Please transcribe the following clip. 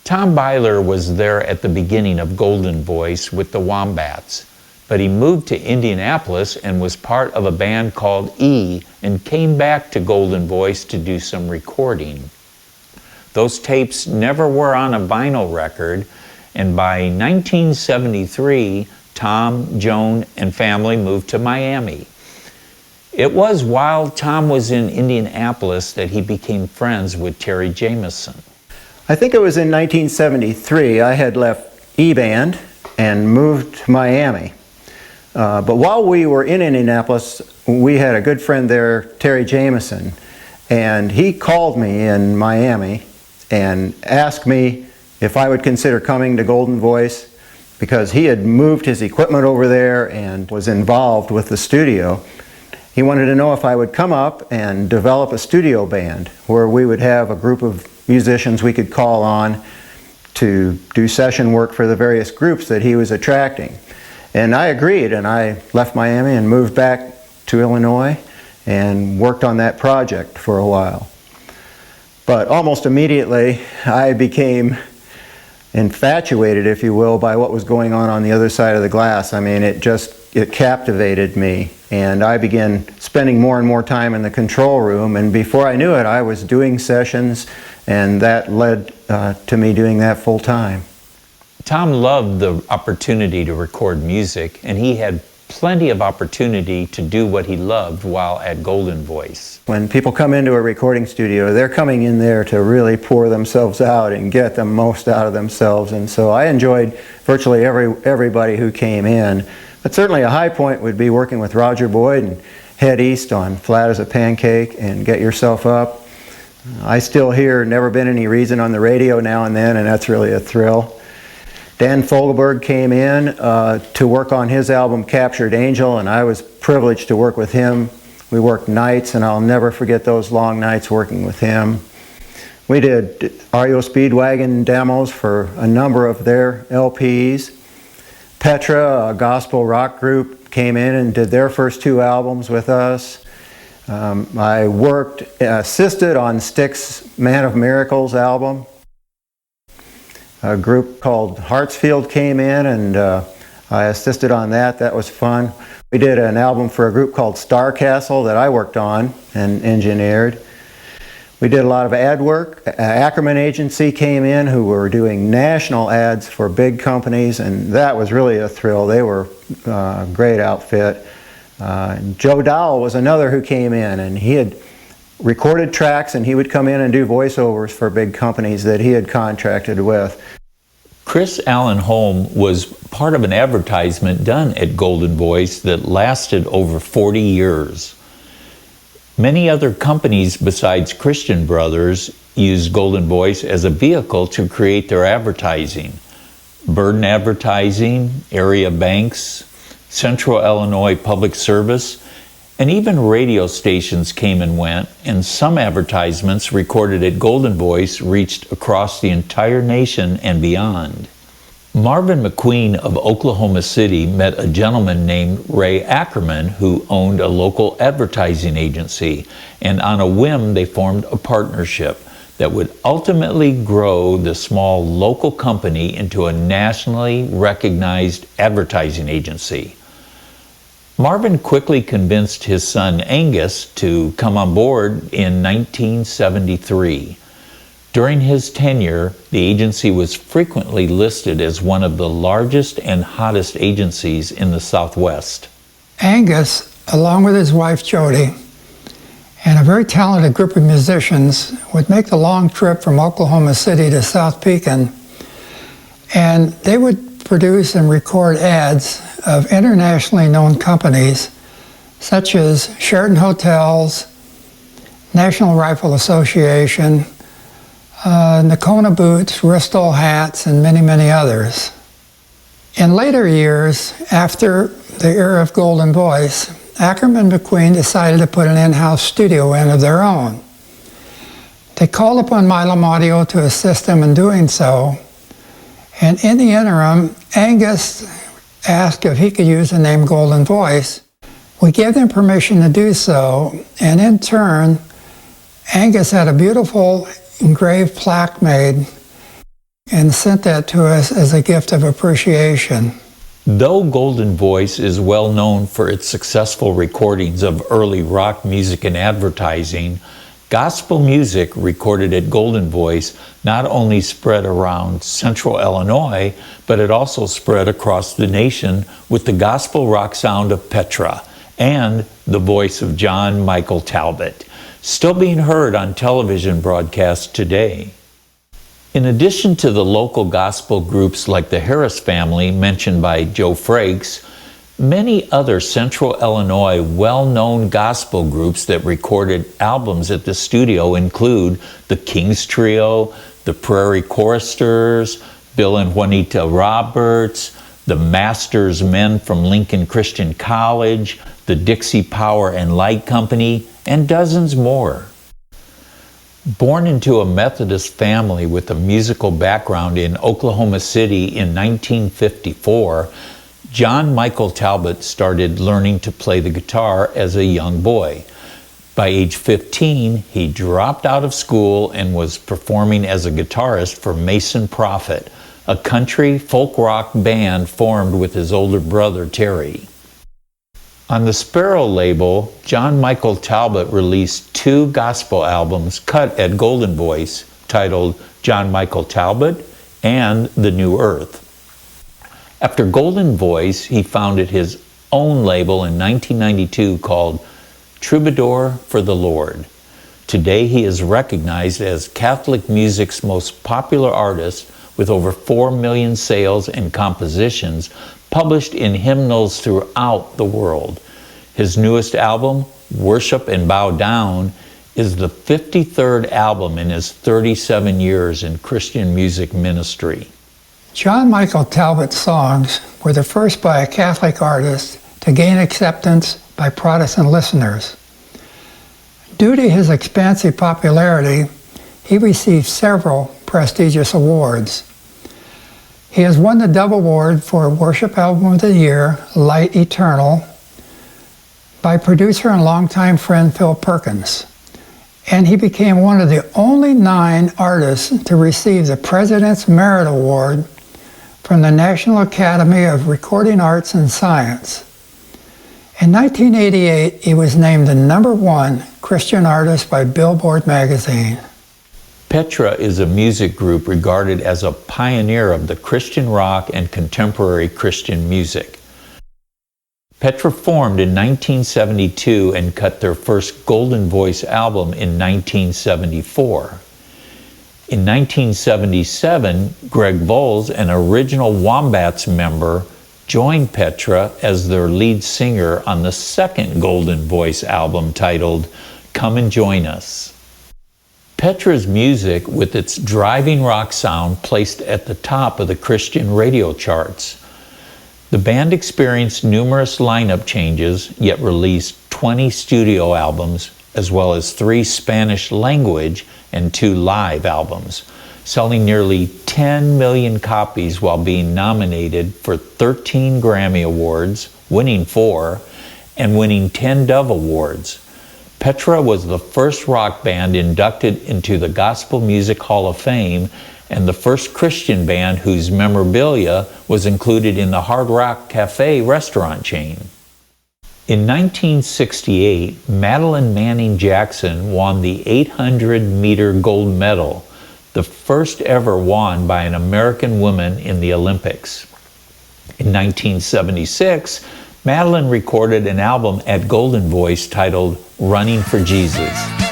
Tom Byler was there at the beginning of Golden Voice with the Wombats, but he moved to Indianapolis and was part of a band called E and came back to Golden Voice to do some recording. Those tapes never were on a vinyl record, and by 1973, Tom, Joan, and family moved to Miami. It was while Tom was in Indianapolis that he became friends with Terry Jameson. I think it was in 1973 I had left E-Band and moved to Miami. But while we were in Indianapolis, we had a good friend there, Terry Jameson, and he called me in Miami and asked me if I would consider coming to Golden Voice, because he had moved his equipment over there and was involved with the studio. He wanted to know if I would come up and develop a studio band where we would have a group of musicians we could call on to do session work for the various groups that he was attracting. And I agreed, and I left Miami and moved back to Illinois and worked on that project for a while. But almost immediately I became infatuated, if you will, by what was going on the other side of the glass. I mean, it captivated me, and I began spending more and more time in the control room, and before I knew it, I was doing sessions, and that led to me doing that full time. Tom loved the opportunity to record music, and he had plenty of opportunity to do what he loved while at Golden Voice. When people come into a recording studio, they're coming in there to really pour themselves out and get the most out of themselves, and so I enjoyed virtually everybody who came in. But certainly a high point would be working with Roger Boyd and Head East on Flat as a Pancake and Get Yourself Up. I still hear Never Been Any Reason on the radio now and then, and that's really a thrill. Dan Fogelberg came in to work on his album Captured Angel, and I was privileged to work with him. We worked nights, and I'll never forget those long nights working with him. We did REO Speedwagon demos for a number of their LPs. Petra, a gospel rock group, came in and did their first 2 albums with us. I assisted on Styx's Man of Miracles album. A group called Hartsfield came in, and I assisted on that. That was fun. We did an album for a group called Star Castle that I worked on and engineered. We did a lot of ad work. Ackerman Agency came in, who were doing national ads for big companies, and that was really a thrill. They were a great outfit. Joe Dowell was another who came in, and he had recorded tracks, and he would come in and do voiceovers for big companies that he had contracted with. Chris Allen Holm was part of an advertisement done at Golden Voice that lasted over 40 years. Many other companies besides Christian Brothers used Golden Voice as a vehicle to create their advertising. Burden Advertising, Area Banks, Central Illinois Public Service, and even radio stations came and went, and some advertisements recorded at Golden Voice reached across the entire nation and beyond. Marvin McQueen of Oklahoma City met a gentleman named Ray Ackerman who owned a local advertising agency, and on a whim they formed a partnership that would ultimately grow the small local company into a nationally recognized advertising agency. Marvin quickly convinced his son Angus to come on board in 1973. During his tenure, the agency was frequently listed as one of the largest and hottest agencies in the Southwest. Angus, along with his wife Jody, and a very talented group of musicians, would make the long trip from Oklahoma City to South Pekin, and they would produce and record ads of internationally known companies such as Sheraton Hotels, National Rifle Association, Nakona Boots, Ristol Hats, and many, many others. In later years, after the era of Golden Voice, Ackerman McQueen decided to put an in-house studio in of their own. They called upon Milam Audio to assist them in doing so, and in the interim, Angus asked if he could use the name Golden Voice. We gave them permission to do so, and in turn, Angus had a beautiful engraved plaque made and sent that to us as a gift of appreciation. Though Golden Voice is well known for its successful recordings of early rock music and advertising, gospel music recorded at Golden Voice not only spread around central Illinois, but it also spread across the nation with the gospel rock sound of Petra and the voice of John Michael Talbot, still being heard on television broadcasts today. In addition to the local gospel groups like the Harris family mentioned by Joe Frakes, many other central Illinois well-known gospel groups that recorded albums at the studio include the Kings Trio, the Prairie Choristers, Bill and Juanita Roberts, the Masters Men from Lincoln Christian College, the Dixie Power and Light Company, and dozens more. Born into a Methodist family with a musical background in Oklahoma City in 1954, John Michael Talbot started learning to play the guitar as a young boy. By age 15, he dropped out of school and was performing as a guitarist for Mason Prophet, a country folk rock band formed with his older brother Terry. On the Sparrow label, John Michael Talbot released 2 gospel albums cut at Golden Voice titled John Michael Talbot and The New Earth. After Golden Voice, he founded his own label in 1992 called Troubadour for the Lord. Today he is recognized as Catholic music's most popular artist with over 4 million sales and compositions published in hymnals throughout the world. His newest album, Worship and Bow Down, is the 53rd album in his 37 years in Christian music ministry. John Michael Talbot's songs were the first by a Catholic artist to gain acceptance by Protestant listeners. Due to his expansive popularity, he received several prestigious awards. He has won the Dove Award for Worship Album of the Year, Light Eternal, by producer and longtime friend Phil Perkins. And he became one of the only 9 artists to receive the President's Merit Award from the National Academy of Recording Arts and Science. In 1988, he was named the #1 Christian artist by Billboard magazine. Petra is a music group regarded as a pioneer of the Christian rock and contemporary Christian music. Petra formed in 1972 and cut their first Golden Voice album in 1974. In 1977, Greg Voles, an original Wombats member, joined Petra as their lead singer on the second Golden Voice album titled Come and Join Us. Petra's music, with its driving rock sound, placed at the top of the Christian radio charts. The band experienced numerous lineup changes, yet released 20 studio albums, as well as 3 Spanish-language and 2 live albums, selling nearly 10 million copies while being nominated for 13 Grammy Awards, winning 4, and winning 10 Dove Awards. Petra was the first rock band inducted into the Gospel Music Hall of Fame and the first Christian band whose memorabilia was included in the Hard Rock Cafe restaurant chain. In 1968, Madeline Manning Jackson won the 800-meter gold medal, the first ever won by an American woman in the Olympics. In 1976, Madeline recorded an album at Golden Voice titled Running for Jesus.